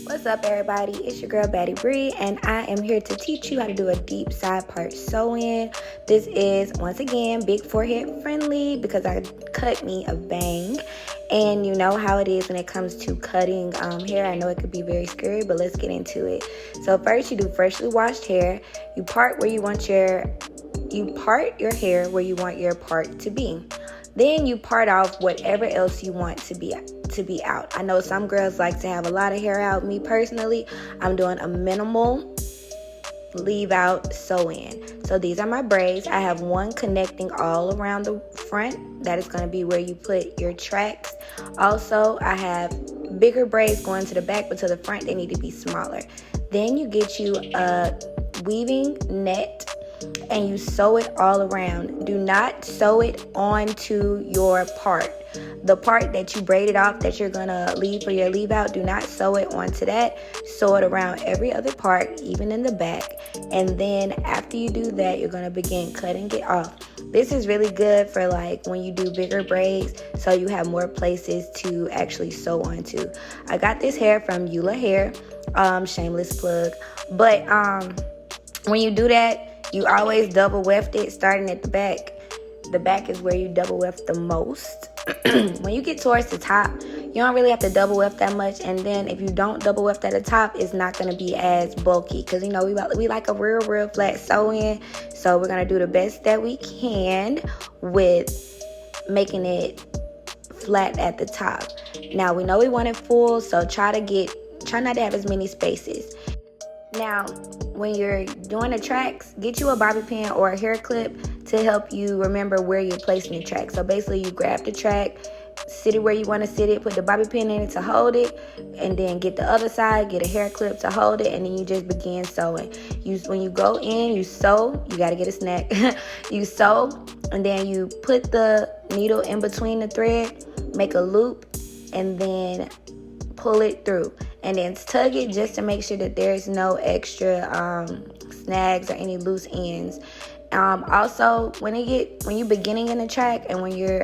What's up, everybody? It's your girl Baddie Bree, and I am here to teach you how to do a deep side part sew-in. This is, once again, big forehead friendly because I cut me a bang. And you know how it is when it comes to cutting hair. I know it could be very scary, but let's get into it. So first, you do freshly washed hair. You part your hair where you want your part to be. Then you part off whatever else you want to be out. I know some girls like to have a lot of hair out. Me personally, I'm doing a minimal leave out sew-in. So these are my braids. I have one connecting all around the front. That is going to be where you put your tracks. Also, I have bigger braids going to the back, but to the front they need to be smaller. Then you get you a weaving net and you sew it all around. Do not sew it onto your part. The part that you braided off that you're gonna leave for your leave out, do not sew it onto that. Sew it around every other part, even in the back. And then after you do that, you're gonna begin cutting it off. This is really good for like when you do bigger braids, so you have more places to actually sew onto. I got this hair from Eula Hair, shameless plug. But when you do that, you always double weft it, starting at the back. The back is where you double weft the most. When you get towards the top, you don't really have to double weft that much. And then if you don't double weft at the top, it's not going to be as bulky. Because, you know, we like a real flat sew-in. So we're going to do the best that we can with making it flat at the top. Now, we know we want it full, so try not to have as many spaces. Now, when you're doing the tracks, get you a bobby pin or a hair clip to help you remember where you're placing the track. So basically, you grab the track, sit it where you want to sit it, put the bobby pin in it to hold it, and then get the other side, get a hair clip to hold it, and then you just begin sewing. When you go in, you sew. You got to get a snack. You sew, and then you put the needle in between the thread, make a loop, and then pull it through. And then tug it just to make sure that there's no extra snags or any loose ends. Also, when you're beginning in a track and when you're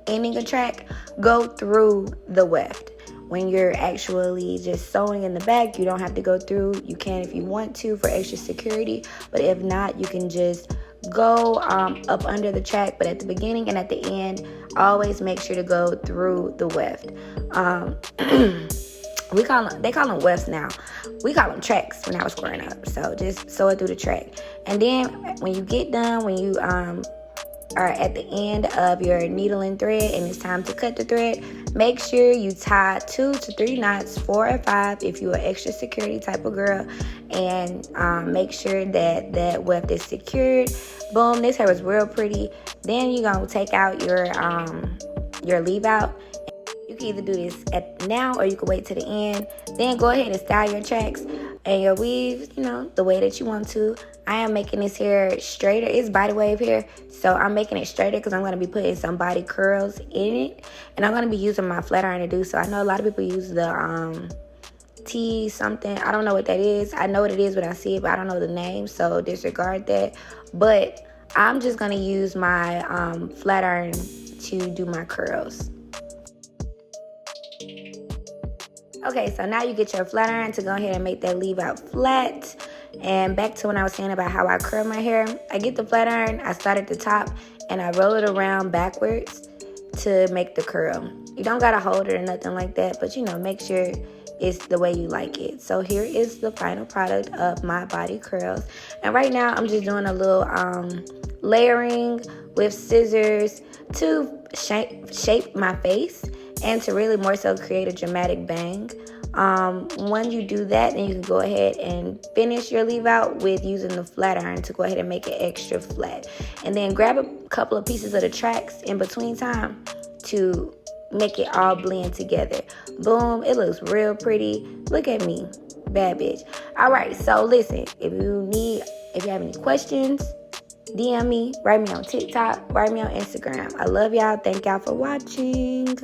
ending a track, go through the weft. When you're actually just sewing in the back, you don't have to go through. You can if you want to for extra security, but if not, you can just go up under the track. But at the beginning and at the end, always make sure to go through the weft. They call them wefts now. We call them tracks when I was growing up. So just sew it through the track. And then when you get done, when you are at the end of your needle and thread and it's time to cut the thread, make sure you tie 2 to 3 knots, 4 or 5 if you're an extra security type of girl, and make sure that that weft is secured. Boom, this hair was real pretty. Then you're gonna take out your leave out. You can either do this at now or you can wait to the end. Then go ahead and style your tracks and your weaves, the way that you want to. I am making this hair straighter. It's body wave hair, so I'm making it straighter because I'm going to be putting some body curls in it. And I'm going to be using my flat iron to do so. I know a lot of people use the T something. I don't know what that is. I know what it is when I see it, but I don't know the name, so disregard that. But I'm just going to use my flat iron to do my curls. Okay, so now you get your flat iron to go ahead and make that leave out flat. And back to when I was saying about how I curl my hair. I get the flat iron, I start at the top, and I roll it around backwards to make the curl. You don't gotta hold it or nothing like that, but make sure it's the way you like it. So here is the final product of my body curls. And right now I'm just doing a little layering with scissors to shape my face and to really more so create a dramatic bang. When you do that, then you can go ahead and finish your leave out with using the flat iron to go ahead and make it extra flat. And then grab a couple of pieces of the tracks in between time to make it all blend together. Boom, it looks real pretty. Look at me, bad bitch. All right, so listen, if you have any questions, DM me, write me on TikTok, write me on Instagram. I love y'all. Thank y'all for watching.